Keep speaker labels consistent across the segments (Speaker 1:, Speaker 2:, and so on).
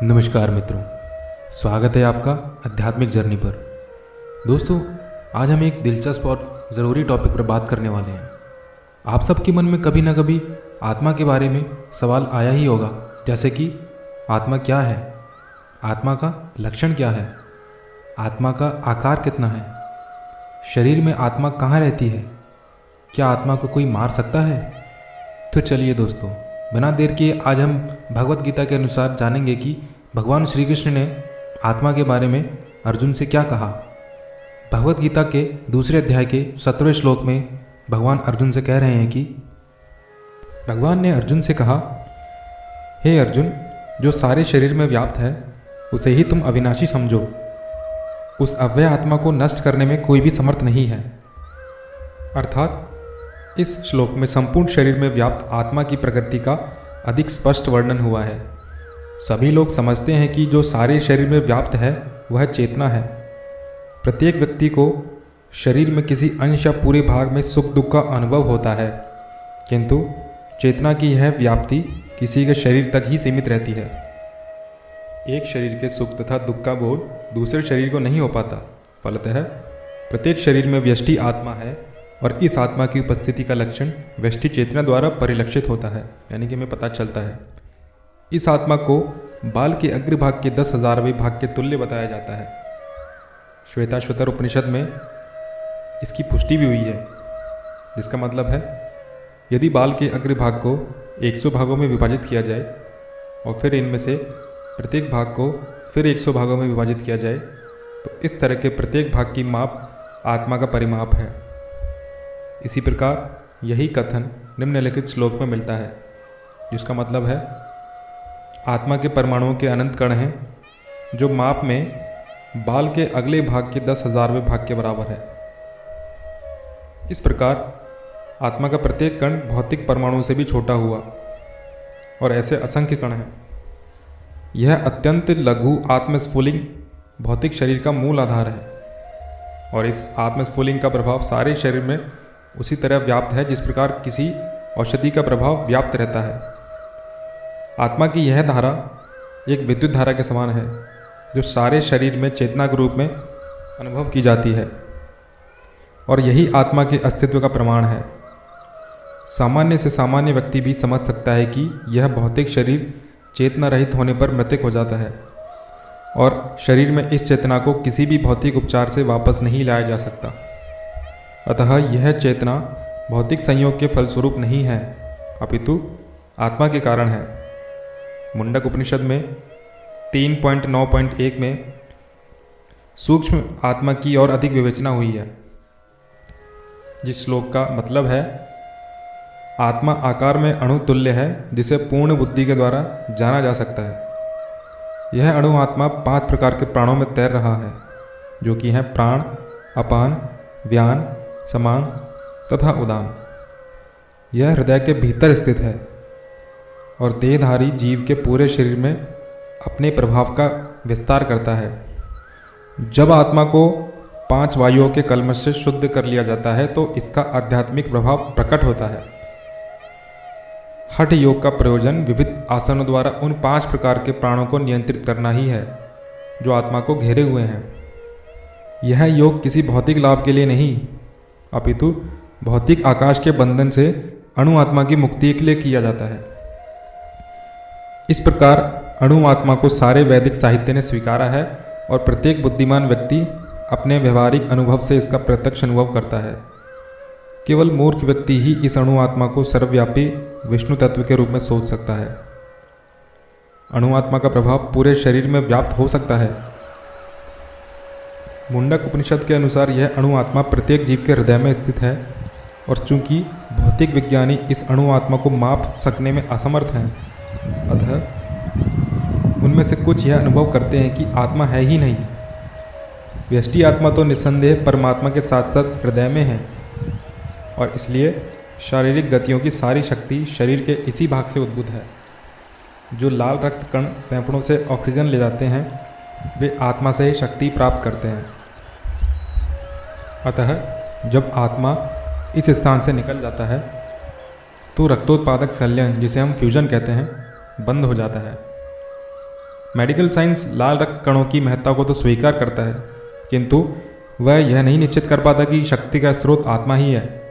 Speaker 1: नमस्कार मित्रों, स्वागत है आपका आध्यात्मिक जर्नी पर। दोस्तों, आज हम एक दिलचस्प और ज़रूरी टॉपिक पर बात करने वाले हैं। आप सबके मन में कभी ना कभी आत्मा के बारे में सवाल आया ही होगा, जैसे कि आत्मा क्या है, आत्मा का लक्षण क्या है, आत्मा का आकार कितना है, शरीर में आत्मा कहाँ रहती है, क्या आत्मा को कोई मार सकता है। तो चलिए दोस्तों, बिना देर किए आज हम भगवत गीता के अनुसार जानेंगे कि भगवान श्री कृष्ण ने आत्मा के बारे में अर्जुन से क्या कहा। भगवत गीता के दूसरे अध्याय के 17वें श्लोक में भगवान अर्जुन से कह रहे हैं कि भगवान ने अर्जुन से कहा, हे अर्जुन, जो सारे शरीर में व्याप्त है उसे ही तुम अविनाशी समझो। उस अव्यय आत्मा को नष्ट करने में कोई भी समर्थ नहीं है। अर्थात इस श्लोक में संपूर्ण शरीर में व्याप्त आत्मा की प्रकृति का अधिक स्पष्ट वर्णन हुआ है। सभी लोग समझते हैं कि जो सारे शरीर में व्याप्त है वह चेतना है। प्रत्येक व्यक्ति को शरीर में किसी अंश या पूरे भाग में सुख दुख का अनुभव होता है, किंतु चेतना की यह व्याप्ति किसी के शरीर तक ही सीमित रहती है। एक शरीर के सुख तथा दुख का बोध दूसरे शरीर को नहीं हो पाता। फलतः प्रत्येक शरीर में व्यष्टि आत्मा है और इस आत्मा की उपस्थिति का लक्षण व्यष्टि चेतना द्वारा परिलक्षित होता है, यानी कि हमें पता चलता है। इस आत्मा को बाल के अग्रभाग के 10,000वें भाग के तुल्य बताया जाता है। श्वेताश्वतर उपनिषद में इसकी पुष्टि भी हुई है, जिसका मतलब है यदि बाल के अग्रभाग को 100 भागों में विभाजित किया जाए और फिर इनमें से प्रत्येक भाग को फिर 100 भागों में विभाजित किया जाए, तो इस तरह के प्रत्येक भाग की माप आत्मा का परिमाप है। इसी प्रकार यही कथन निम्नलिखित श्लोक में मिलता है, जिसका मतलब है आत्मा के परमाणुओं के अनंत कण हैं, जो माप में बाल के अगले भाग के 10,000वें भाग के बराबर है। इस प्रकार आत्मा का प्रत्येक कण भौतिक परमाणु से भी छोटा हुआ, और ऐसे असंख्य कण हैं। यह अत्यंत लघु आत्मस्फुलिंग भौतिक शरीर का मूल आधार है, और इस आत्मस्फुलिंग का प्रभाव सारे शरीर में उसी तरह व्याप्त है जिस प्रकार किसी औषधि का प्रभाव व्याप्त रहता है। आत्मा की यह धारा एक विद्युत धारा के समान है, जो सारे शरीर में चेतना के रूप में अनुभव की जाती है, और यही आत्मा के अस्तित्व का प्रमाण है। सामान्य से सामान्य व्यक्ति भी समझ सकता है कि यह भौतिक शरीर चेतना रहित होने पर मृतक हो जाता है, और शरीर में इस चेतना को किसी भी भौतिक उपचार से वापस नहीं लाया जा सकता। अतः यह चेतना भौतिक संयोग के फलस्वरूप नहीं है, अपितु आत्मा के कारण है। मुंडक उपनिषद में 3.9.1 में सूक्ष्म आत्मा की और अधिक विवेचना हुई है, जिस श्लोक का मतलब है आत्मा आकार में अणु तुल्य है, जिसे पूर्ण बुद्धि के द्वारा जाना जा सकता है। यह अणु आत्मा 5 प्रकार के प्राणों में तैर रहा है, जो कि हैं प्राण, अपान, व्यान, समान तथा उदान। यह हृदय के भीतर स्थित है और देहधारी जीव के पूरे शरीर में अपने प्रभाव का विस्तार करता है। जब आत्मा को 5 वायुओं के कल्मश से शुद्ध कर लिया जाता है, तो इसका आध्यात्मिक प्रभाव प्रकट होता है। हठ योग का प्रयोजन विविध आसनों द्वारा उन 5 प्रकार के प्राणों को नियंत्रित करना ही है, जो आत्मा को घेरे हुए हैं। यह योग किसी भौतिक लाभ के लिए नहीं, अपितु भौतिक आकाश के बंधन से अणु आत्मा की मुक्ति के लिए किया जाता है। इस प्रकार अणु आत्मा को सारे वैदिक साहित्य ने स्वीकारा है, और प्रत्येक बुद्धिमान व्यक्ति अपने व्यवहारिक अनुभव से इसका प्रत्यक्ष अनुभव करता है। केवल मूर्ख व्यक्ति ही इस अणु आत्मा को सर्वव्यापी विष्णु तत्व के रूप में सोच सकता है। अणु आत्मा का प्रभाव पूरे शरीर में व्याप्त हो सकता है। मुंडक उपनिषद के अनुसार यह अणु आत्मा प्रत्येक जीव के हृदय में स्थित है, और चूंकि भौतिक विज्ञानी इस अणु आत्मा को माप सकने में असमर्थ हैं, अतः उनमें से कुछ यह अनुभव करते हैं कि आत्मा है ही नहीं। व्यष्टि आत्मा तो निस्संदेह परमात्मा के साथ साथ हृदय में है, और इसलिए शारीरिक गतियों की सारी शक्ति शरीर के इसी भाग से उद्भूत है। जो लाल रक्त कण फेफड़ों से ऑक्सीजन ले जाते हैं, वे आत्मा से ही शक्ति प्राप्त करते हैं। अतः जब आत्मा इस स्थान से निकल जाता है, तो रक्तोत्पादक संलयन, जिसे हम फ्यूजन कहते हैं, बंद हो जाता है। मेडिकल साइंस लाल रक्त कणों की महत्ता को तो स्वीकार करता है, किंतु वह यह नहीं निश्चित कर पाता कि शक्ति का स्रोत आत्मा ही है।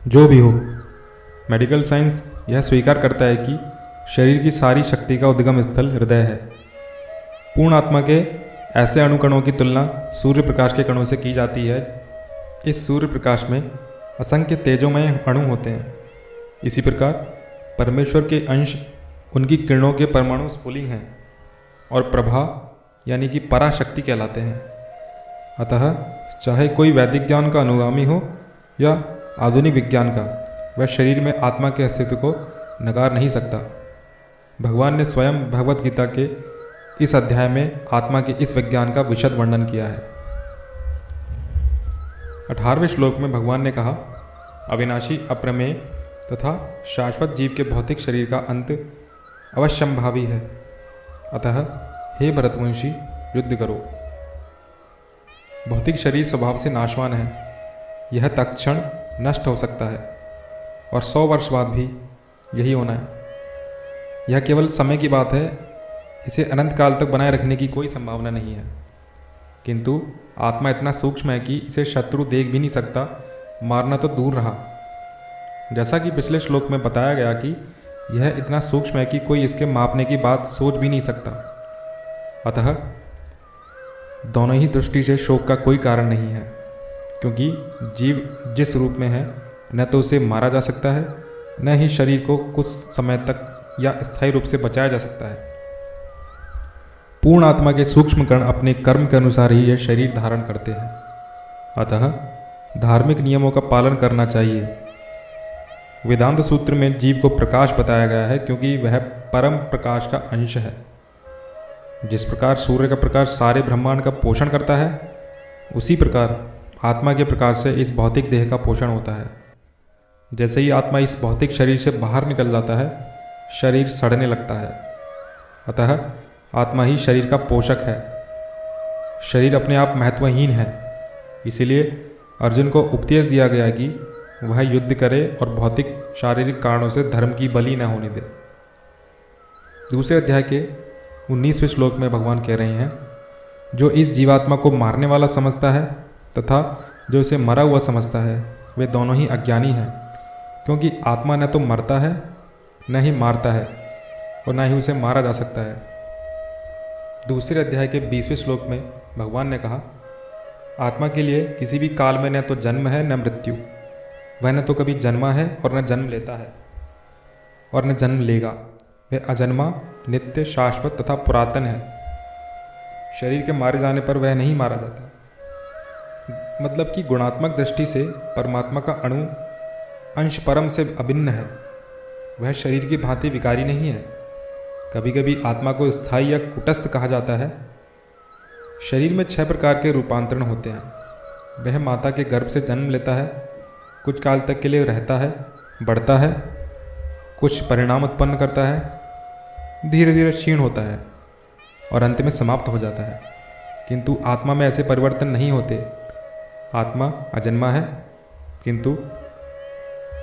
Speaker 1: जो भी हो, मेडिकल साइंस यह स्वीकार करता है कि शरीर की सारी शक्ति का उद्गम स्थल हृदय है। पूर्ण आत्मा के ऐसे अणुकणों की तुलना सूर्य प्रकाश के कणों से की जाती है। इस सूर्य प्रकाश में असंख्य तेजोमय अणु होते हैं। इसी प्रकार परमेश्वर के अंश उनकी किरणों के परमाणु स्फुलिंग हैं और प्रभा यानी कि पराशक्ति कहलाते हैं। अतः चाहे कोई वैदिक ज्ञान का अनुगामी हो या आधुनिक विज्ञान का, वह शरीर में आत्मा के अस्तित्व को नकार नहीं सकता। भगवान ने स्वयं भगवत गीता के इस अध्याय में आत्मा के इस विज्ञान का विशद वर्णन किया है। 18वें श्लोक में भगवान ने कहा, अविनाशी अप्रमेय तथा शाश्वत जीव के भौतिक शरीर का अंत अवश्यंभावी है। अतः हे भरतवंशी, युद्ध करो। भौतिक शरीर स्वभाव से नाशवान है। यह तत्क्षण नष्ट हो सकता है और 100 वर्ष बाद भी यही होना है। यह केवल समय की बात है। इसे अनंत काल तक बनाए रखने की कोई संभावना नहीं है। किंतु आत्मा इतना सूक्ष्म है कि इसे शत्रु देख भी नहीं सकता, मारना तो दूर रहा। जैसा कि पिछले श्लोक में बताया गया कि यह इतना सूक्ष्म है कि कोई इसके मापने की बात सोच भी नहीं सकता। अतः दोनों ही दृष्टि से शोक का कोई कारण नहीं है, क्योंकि जीव जिस रूप में है न तो उसे मारा जा सकता है, न ही शरीर को कुछ समय तक या स्थायी रूप से बचाया जा सकता है। पूर्ण आत्मा के सूक्ष्म कण अपने कर्म के अनुसार ही यह शरीर धारण करते हैं। अतः धार्मिक नियमों का पालन करना चाहिए। वेदांत सूत्र में जीव को प्रकाश बताया गया है, क्योंकि वह परम प्रकाश का अंश है। जिस प्रकार सूर्य का प्रकाश सारे ब्रह्मांड का पोषण करता है, उसी प्रकार आत्मा के प्रकाश से इस भौतिक देह का पोषण होता है। जैसे ही आत्मा इस भौतिक शरीर से बाहर निकल जाता है, शरीर सड़ने लगता है। अतः आत्मा ही शरीर का पोषक है। शरीर अपने आप महत्वहीन है। इसीलिए अर्जुन को उपदेश दिया गया कि वह युद्ध करे और भौतिक शारीरिक कारणों से धर्म की बलि न होने दे। दूसरे अध्याय के 19वें श्लोक में भगवान कह रहे हैं, जो इस जीवात्मा को मारने वाला समझता है तथा जो इसे मरा हुआ समझता है, वे दोनों ही अज्ञानी हैं, क्योंकि आत्मा न तो मरता है न ही मारता है और न ही उसे मारा जा सकता है। दूसरे अध्याय के 20वें श्लोक में भगवान ने कहा, आत्मा के लिए किसी भी काल में न तो जन्म है न मृत्यु। वह न तो कभी जन्मा है और न जन्म लेता है और न जन्म लेगा। वह अजन्मा, नित्य, शाश्वत तथा पुरातन है। शरीर के मारे जाने पर वह नहीं मारा जाता। मतलब कि गुणात्मक दृष्टि से परमात्मा का अणु अंश परम से अभिन्न है। वह शरीर की भांति विकारी नहीं है। कभी कभी आत्मा को स्थायी या कुटस्थ कहा जाता है। शरीर में 6 प्रकार के रूपांतरण होते हैं। वह माता के गर्भ से जन्म लेता है, कुछ काल तक के लिए रहता है, बढ़ता है, कुछ परिणाम उत्पन्न करता है, धीरे धीरे क्षीण होता है और अंत में समाप्त हो जाता है। किंतु आत्मा में ऐसे परिवर्तन नहीं होते। आत्मा अजन्मा है, किंतु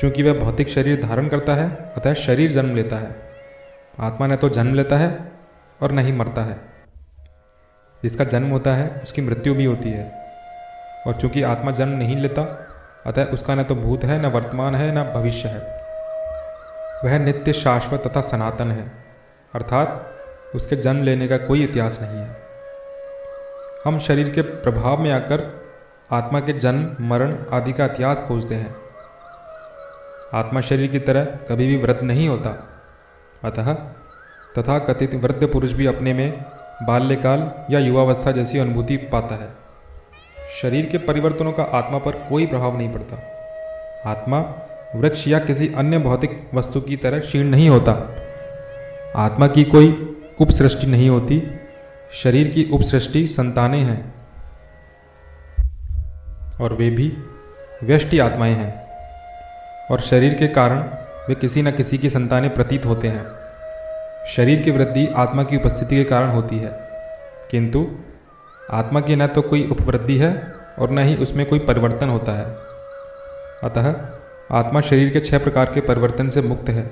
Speaker 1: चूंकि वह भौतिक शरीर धारण करता है, अतः शरीर जन्म लेता है। आत्मा न तो जन्म लेता है और न ही मरता है। जिसका जन्म होता है उसकी मृत्यु भी होती है। और चूंकि आत्मा जन्म नहीं लेता, अतः उसका न तो भूत है, न वर्तमान है, न भविष्य है। वह नित्य, शाश्वत तथा सनातन है, अर्थात उसके जन्म लेने का कोई इतिहास नहीं है। हम शरीर के प्रभाव में आकर आत्मा के जन्म, मरण आदि का इतिहास खोजते हैं। आत्मा शरीर की तरह कभी भी वृद्ध नहीं होता। अतः तथाकथित वृद्ध पुरुष भी अपने में बाल्यकाल या युवावस्था जैसी अनुभूति पाता है। शरीर के परिवर्तनों का आत्मा पर कोई प्रभाव नहीं पड़ता। आत्मा वृक्ष या किसी अन्य भौतिक वस्तु की तरह क्षीण नहीं होता। आत्मा की कोई उपसृष्टि नहीं होती। शरीर की उपसृष्टि संतानें हैं और वे भी व्यष्टि आत्माएं हैं, और शरीर के कारण वे किसी न किसी की संतानें प्रतीत होते हैं। शरीर की वृद्धि आत्मा की उपस्थिति के कारण होती है, किंतु आत्मा की न तो कोई उपवृद्धि है और न ही उसमें कोई परिवर्तन होता है। अतः आत्मा शरीर के 6 प्रकार के परिवर्तन से मुक्त है।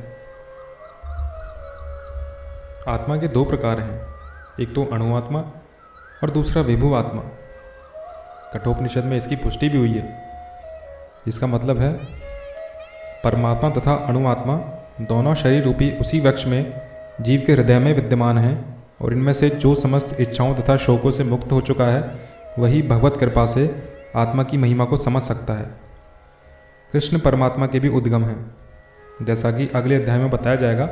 Speaker 1: आत्मा के दो प्रकार हैं, एक तो अणुआत्मा और दूसरा विभु आत्मा। कठोपनिषद में इसकी पुष्टि भी हुई है। इसका मतलब है परमात्मा तथा अणुआत्मा दोनों शरीर रूपी उसी वृक्ष में जीव के हृदय में विद्यमान हैं और इनमें से जो समस्त इच्छाओं तथा शोकों से मुक्त हो चुका है वही भगवत कृपा से आत्मा की महिमा को समझ सकता है। कृष्ण परमात्मा के भी उद्गम हैं, जैसा कि अगले अध्याय में बताया जाएगा,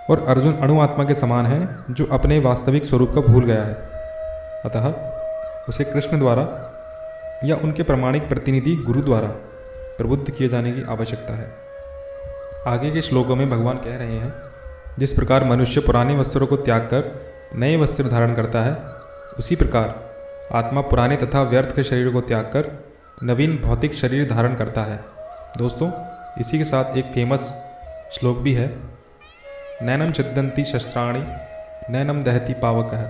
Speaker 1: और अर्जुन अणुआत्मा के समान है जो अपने वास्तविक स्वरूप को भूल गया है। अतः उसे कृष्ण द्वारा या उनके प्रामाणिक प्रतिनिधि गुरु द्वारा प्रबुद्ध किए जाने की आवश्यकता है। आगे के श्लोकों में भगवान कह रहे हैं, जिस प्रकार मनुष्य पुराने वस्त्रों को त्याग कर नए वस्त्र धारण करता है, उसी प्रकार आत्मा पुराने तथा व्यर्थ के शरीर को त्याग कर नवीन भौतिक शरीर धारण करता है। दोस्तों, इसी के साथ एक फेमस श्लोक भी है, नैनम छिद्यन्ति शस्त्राणि नैनम दहति पावकः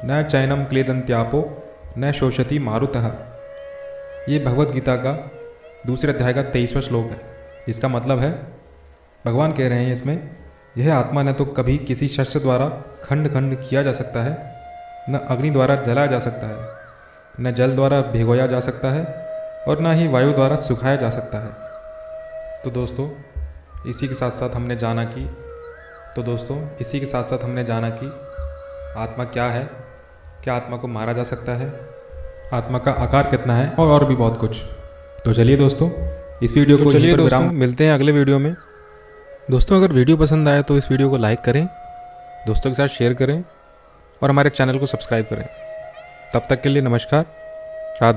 Speaker 1: न चैनम क्लेदन्त्यापो न शोषति मारुतः। ये भगवत गीता का दूसरे अध्याय का 23वां श्लोक है। इसका मतलब है, भगवान कह रहे हैं इसमें, यह आत्मा न तो कभी किसी शस्त्र द्वारा खंड खंड किया जा सकता है, न अग्नि द्वारा जलाया जा सकता है, न जल द्वारा भिगोया जा सकता है और न ही वायु द्वारा सुखाया जा सकता है। तो दोस्तों इसी के साथ साथ हमने जाना कि आत्मा क्या है, क्या आत्मा को मारा जा सकता है, आत्मा का आकार कितना है और भी बहुत कुछ। तो चलिए दोस्तों, इस वीडियो को यहीं पर विराम, मिलते हैं अगले वीडियो में। दोस्तों, अगर वीडियो पसंद आए तो इस वीडियो को लाइक करें, दोस्तों के साथ शेयर करें और हमारे चैनल को सब्सक्राइब करें। तब तक के लिए नमस्कार, राधे।